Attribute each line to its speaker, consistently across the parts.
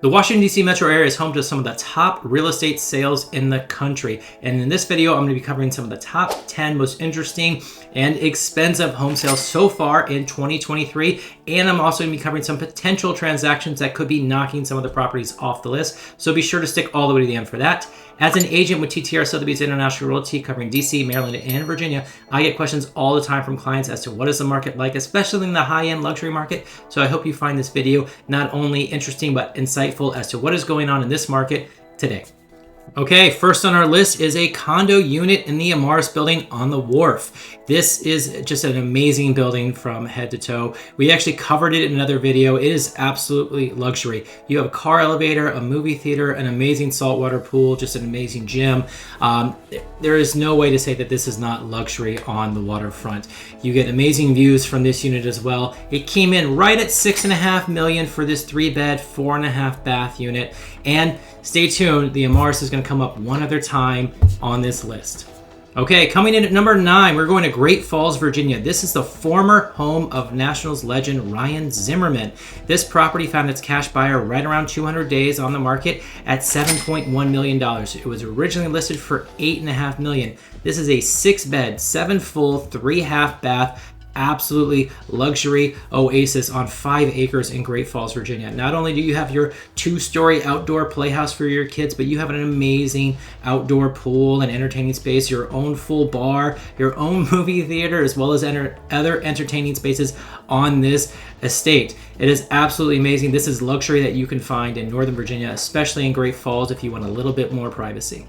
Speaker 1: The Washington, D.C. metro area is home to some of the top real estate sales in the country. And in this video, I'm going to be covering some of the top 10 most interesting and expensive home sales so far in 2023. And I'm also going to be covering some potential transactions that could be knocking some of the properties off the list. So be sure to stick all the way to the end for that. As an agent with TTR Sotheby's International Realty covering DC, Maryland, and Virginia, I get questions all the time from clients as to what is the market like, especially in the high-end luxury market. So I hope you find this video not only interesting, but insightful as to what is going on in this market today. Okay, first on our list is a condo unit in the Amaris building on the Wharf. This is just an amazing building from head to toe. We actually covered it in another video. It is absolutely luxury. You have a car elevator, a movie theater, an amazing saltwater pool, just an amazing gym. There is no way to say that this is not luxury on the waterfront. You get amazing views from this unit as well. It came in right at $6.5 million for this 3-bed, 4.5 bath unit. And stay tuned, the Amaris is going to come up one other time on this list. Okay, coming in at number 9, we're going to Great Falls, Virginia. This is the former home of Nationals legend Ryan Zimmerman. This property found its cash buyer right around 200 days on the market at $7.1 million. It was originally listed for $8.5 million. This is a 6-bed, 7 full, 3 half bath, absolutely luxury oasis on 5 acres in Great Falls, Virginia. Not only do you have your 2-story outdoor playhouse for your kids, but you have an amazing outdoor pool and entertaining space, your own full bar, your own movie theater, as well as other entertaining spaces on this estate. It is absolutely amazing. This is luxury that you can find in Northern Virginia, especially in Great Falls if you want a little bit more privacy.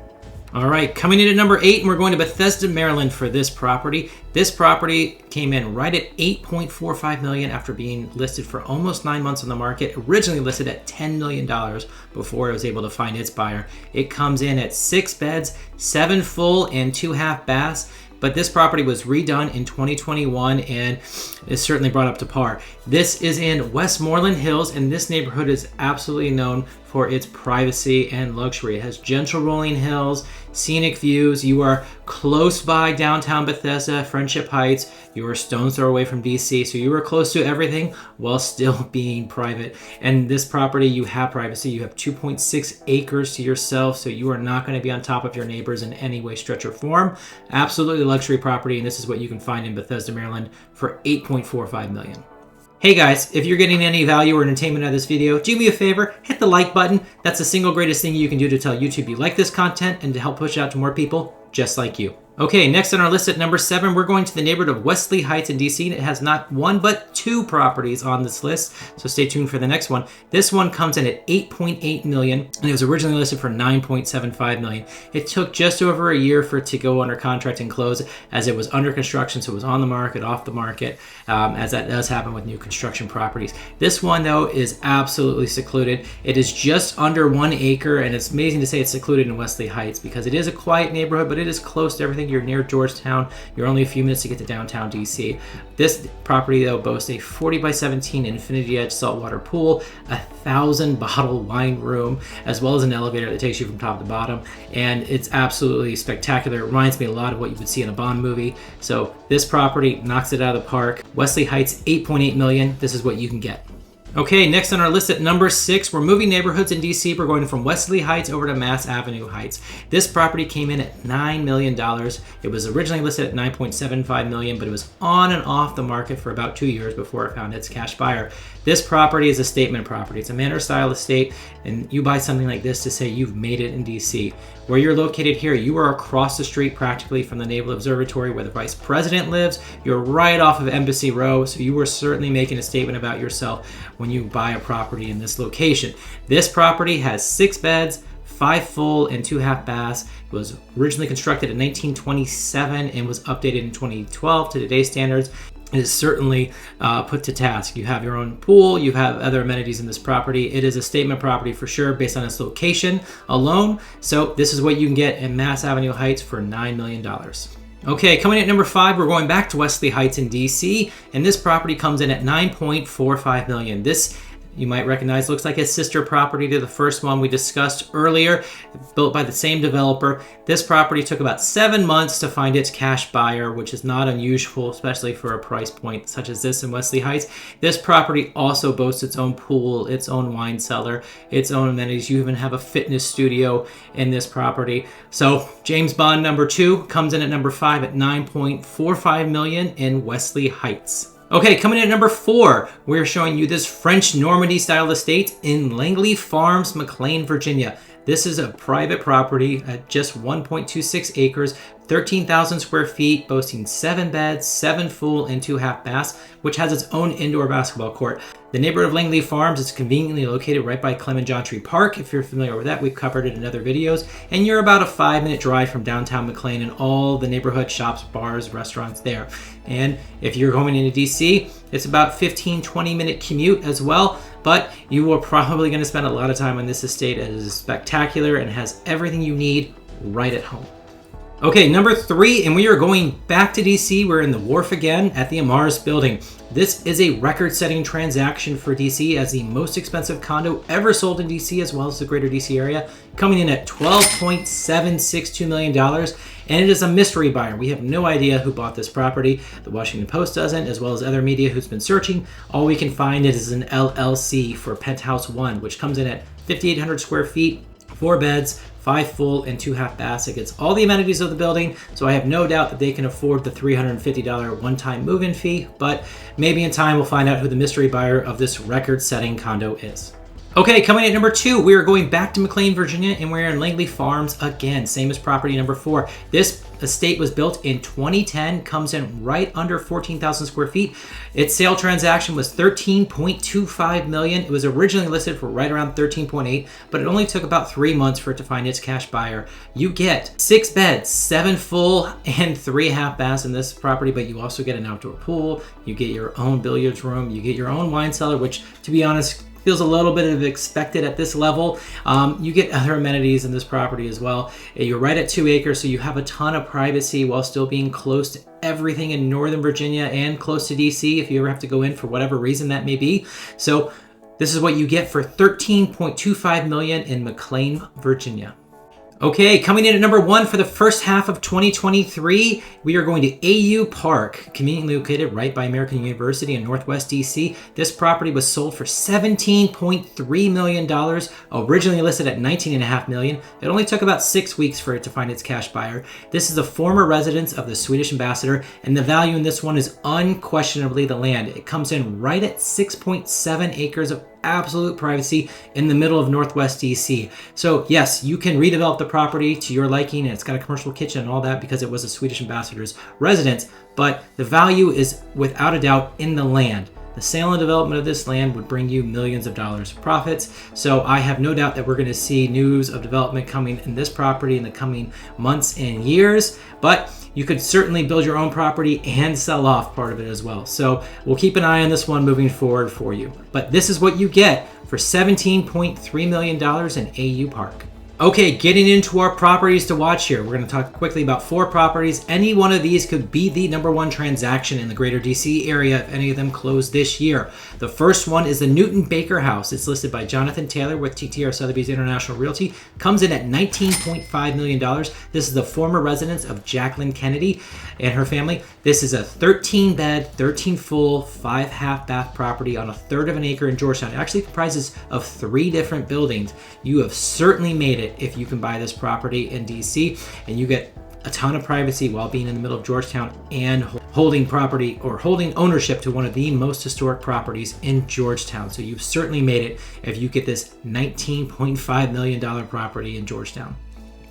Speaker 1: All right, coming in at number 8, and we're going to Bethesda, Maryland for this property. This property came in right at $8.45 million after being listed for almost 9 months on the market, originally listed at $10 million before it was able to find its buyer. It comes in at 6 beds, 7 full and 2 half baths. But this property was redone in 2021 and is certainly brought up to par. This is in Westmoreland Hills, and this neighborhood is absolutely known for its privacy and luxury. It has gentle rolling hills, scenic views. You are close by downtown Bethesda, Friendship Heights. You are a stone's throw away from DC, so you are close to everything while still being private. And this property, you have privacy. You have 2.6 acres to yourself, so you are not going to be on top of your neighbors in any way, stretch, or form. Absolutely luxury property, and this is what you can find in Bethesda, Maryland for $8.45 million. Hey guys, if you're getting any value or entertainment out of this video, do me a favor, hit the like button. That's the single greatest thing you can do to tell YouTube you like this content and to help push it out to more people just like you. Okay, next on our list at number 7, we're going to the neighborhood of Wesley Heights in DC, and it has not 1 but 2 properties on this list, so stay tuned for the next one. This one comes in at $8.8 million, and it was originally listed for $9.75 million. It took just over a year for it to go under contract and close, as it was under construction, so it was on the market, off the market, as that does happen with new construction properties. This one, though, is absolutely secluded. It is just under 1 acre, and it's amazing to say it's secluded in Wesley Heights, because it is a quiet neighborhood, but it is close to everything. You're near Georgetown. You're only a few minutes to get to downtown DC. This property, though, boasts a 40 by 17 infinity edge saltwater pool, a 1,000-bottle wine room, as well as an elevator that takes you from top to bottom. And it's absolutely spectacular. It reminds me a lot of what you would see in a Bond movie. So this property knocks it out of the park. Wesley Heights, $8.8 million. This is what you can get. Okay, next on our list at number 6, we're moving neighborhoods in DC. We're going from Wesley Heights over to Mass Avenue Heights. This property came in at $9 million. It was originally listed at $9.75 million, but it was on and off the market for about 2 years before it found its cash buyer. This property is a statement property. It's a manor-style estate, and you buy something like this to say you've made it in DC. Where you're located here, you are across the street practically from the Naval Observatory where the Vice President lives. You're right off of Embassy Row, so you are certainly making a statement about yourself when you buy a property in this location. This property has 6 beds, 5 full and 2 half baths. It was originally constructed in 1927 and was updated in 2012 to today's standards. It is certainly put to task. You have your own pool, you have other amenities in this property. It is a statement property for sure based on its location alone. So this is what you can get in Mass Avenue Heights for $9 million. Okay, coming in at number 5, we're going back to Wesley Heights in DC, and this property comes in at $9.45 million. This you might recognize. Looks like a sister property to the first one we discussed earlier, built by the same developer. This property took about 7 months to find its cash buyer, which is not unusual, especially for a price point such as this in Wesley Heights. This property also boasts its own pool, its own wine cellar, its own amenities. You even have a fitness studio in this property. So James Bond number 2 comes in at number 5 at $9.45 million in Wesley Heights. Okay, coming in at number 4, we're showing you this French Normandy style estate in Langley Farms, McLean, Virginia. This is a private property at just 1.26 acres, 13,000 square feet, boasting 7 beds, 7 full and 2 half baths, which has its own indoor basketball court. The neighborhood of Langley Farms is conveniently located right by Clement Johntree Park. If you're familiar with that, we've covered it in other videos. And you're about a 5-minute drive from downtown McLean and all the neighborhood shops, bars, restaurants there. And if you're going into DC, it's about 15-20 minute commute as well. But you are probably going to spend a lot of time on this estate. It is spectacular and has everything you need right at home. Okay, number 3, and we are going back to DC. We're in the Wharf again at the Amaris building. This is a record-setting transaction for DC as the most expensive condo ever sold in DC, as well as the greater DC area, coming in at $12.762 million. And it is a mystery buyer. We have no idea who bought this property. The Washington Post doesn't, as well as other media who's been searching. All we can find is an LLC for Penthouse 1, which comes in at 5,800 square feet, 4 beds, 5 full and 2 half baths. It gets all the amenities of the building, so I have no doubt that they can afford the $350 one-time move-in fee, but maybe in time we'll find out who the mystery buyer of this record-setting condo is. Okay, coming in at number 2, we are going back to McLean, Virginia, and we're in Langley Farms again, same as property number 4. This estate was built in 2010, comes in right under 14,000 square feet. Its sale transaction was $13.25 million. It was originally listed for right around 13.8, but it only took about 3 months for it to find its cash buyer. You get 6 beds, 7 full and 3 half baths in this property, but you also get an outdoor pool, you get your own billiards room, you get your own wine cellar, which, to be honest, feels a little bit of expected at this level. You get other amenities in this property as well. You're right at 2 acres, so you have a ton of privacy while still being close to everything in Northern Virginia and close to DC if you ever have to go in for whatever reason that may be. So this is what you get for $13.25 million in McLean, Virginia. Okay, coming in at number 1 for the first half of 2023, we are going to AU Park, conveniently located right by American University in Northwest DC. This property was sold for $17.3 million, originally listed at $19.5 million. It only took about 6 weeks for it to find its cash buyer. This is a former residence of the Swedish ambassador, and the value in this one is unquestionably the land. It comes in right at 6.7 acres of absolute privacy in the middle of Northwest DC. So yes, you can redevelop the property to your liking, and it's got a commercial kitchen and all that because it was a Swedish ambassador's residence, but the value is without a doubt in the land. The sale and development of this land would bring you millions of dollars of profits. So I have no doubt that we're going to see news of development coming in this property in the coming months and years, but you could certainly build your own property and sell off part of it as well. So we'll keep an eye on this one moving forward for you. But this is what you get for $17.3 million in AU Park. Okay, getting into our properties to watch here. We're going to talk quickly about 4 properties. Any one of these could be the #1 transaction in the greater DC area if any of them close this year. The first one is the Newton Baker House. It's listed by Jonathan Taylor with TTR Sotheby's International Realty. Comes in at $19.5 million. This is the former residence of Jacqueline Kennedy and her family. This is a 13-bed, 13 full, 5 half bath property on a 1/3 of an acre in Georgetown. It actually comprises of 3 different buildings. You have certainly made it if you can buy this property in DC, and you get a ton of privacy while being in the middle of Georgetown and holding property or holding ownership to one of the most historic properties in Georgetown. So you've certainly made it if you get this $19.5 million property in Georgetown.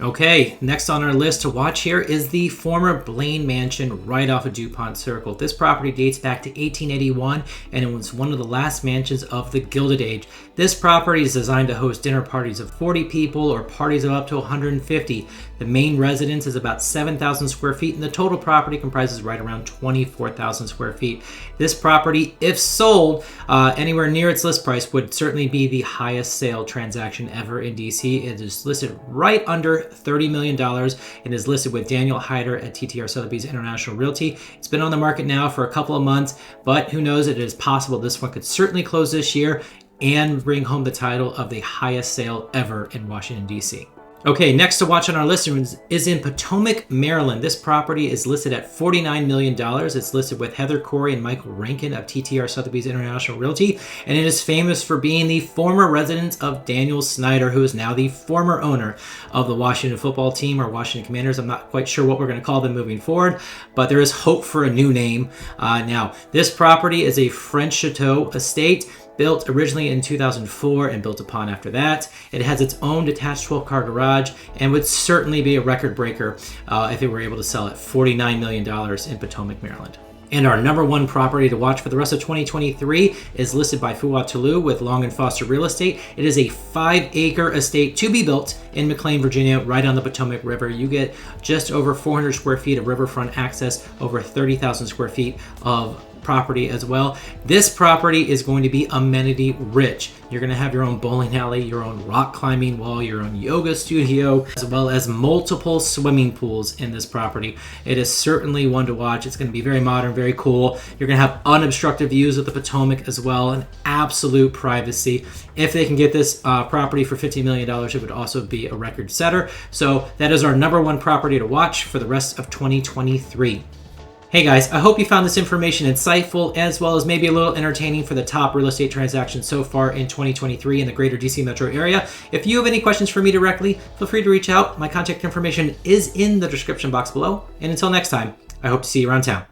Speaker 1: Okay, next on our list to watch here is the former Blaine mansion right off of DuPont Circle. This property dates back to 1881, and it was one of the last mansions of the Gilded Age. This property is designed to host dinner parties of 40 people or parties of up to 150. The main residence is about 7,000 square feet, and the total property comprises right around 24,000 square feet. This property, if sold anywhere near its list price, would certainly be the highest sale transaction ever in DC. It is listed right under $30 million and is listed with Daniel Hyder at TTR Sotheby's International Realty. It's been on the market now for a couple of months, but who knows, it is possible this one could certainly close this year. and bring home the title of the highest sale ever in Washington, D.C. Okay, next to watch on our listing is in Potomac, Maryland. This property is listed at $49 million. It's listed with Heather Corey and Michael Rankin of TTR Sotheby's International Realty, and it is famous for being the former residence of Daniel Snyder, who is now the former owner of the Washington football team, or Washington Commanders. I'm not quite sure what we're going to call them moving forward, but there is hope for a new name. Now, this property is a French chateau estate, built originally in 2004 and built upon after that. It has its own detached 12-car garage and would certainly be a record breaker if it were able to sell at $49 million in Potomac, Maryland. And our number one property to watch for the rest of 2023 is listed by Fuwa Tulu with Long & Foster Real Estate. It is a 5-acre estate to be built in McLean, Virginia, right on the Potomac River. You get just over 400 square feet of riverfront access, over 30,000 square feet of property as well. This property is going to be amenity rich. You're going to have your own bowling alley, your own rock climbing wall, your own yoga studio, as well as multiple swimming pools in this property. It is certainly one to watch. It's going to be very modern, very cool. You're going to have unobstructed views of the Potomac as well, and absolute privacy. If they can get this property for $50 million, it would also be a record setter. So that is our number one property to watch for the rest of 2023. Hey guys, I hope you found this information insightful, as well as maybe a little entertaining for the top real estate transactions so far in 2023 in the greater DC metro area. If you have any questions for me directly, feel free to reach out. My contact information is in the description box below. And until next time, I hope to see you around town.